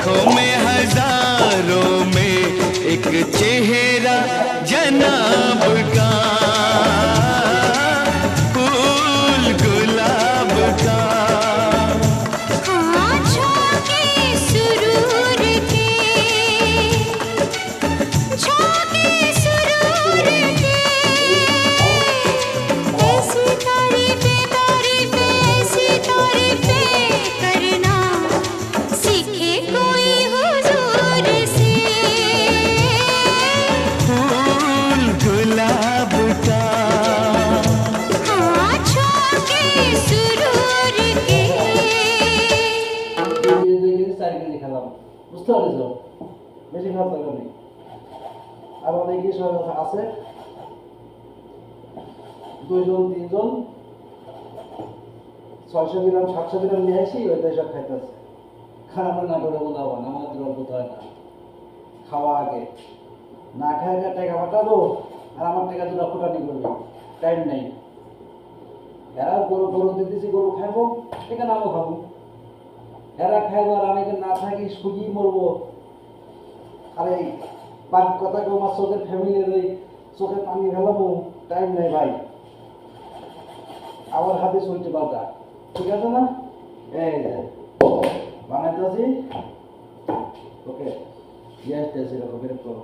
लाखों में हजारों में एक चेहरा जनाब का, फूल गुलाब का। हाँ झोंके सुरूर के, झोंके सुरूर के, ऐसी तारीफें ऐसी तारीफें करना सीखे कोई हुजूर से। फूल गुलाब का, हाँ झोंके सुरूर के। চারিদিকে খেলাম, বুঝতে পারছ? বেশি খারাপ দরকার নেই। আর অনেক কিছু আছে, 2 জন 3 জন 600 গ্রাম 700 গ্রাম নিয়ে আসি, ওইটাই সব খাইতেছে। খারাপ না করে বলাবো না, আমাদের অল্প হয় না। খাওয়া আগে, না খায় টাকা পাঠাবো আর আমার টাকা দুটো ফুটানি করবে, টাইম নেই। এরা গরু দিতেছি, গরু খাইবো, এখানে আমিও খাবো। এরা খাইবো আর আমি না থাকি শুকিয়ে মরবো। আরে কথা কেউ আমার চোখের ফ্যামিলির ওই চোখে পানি ফেলাবো, টাইম নেই ভাই। আমার হাতে চলছে পাল্টা, ঠিক আছে না? এই যে বানাইতেছি, ওকে, ইয়ে আসতেছি, এরকম করো।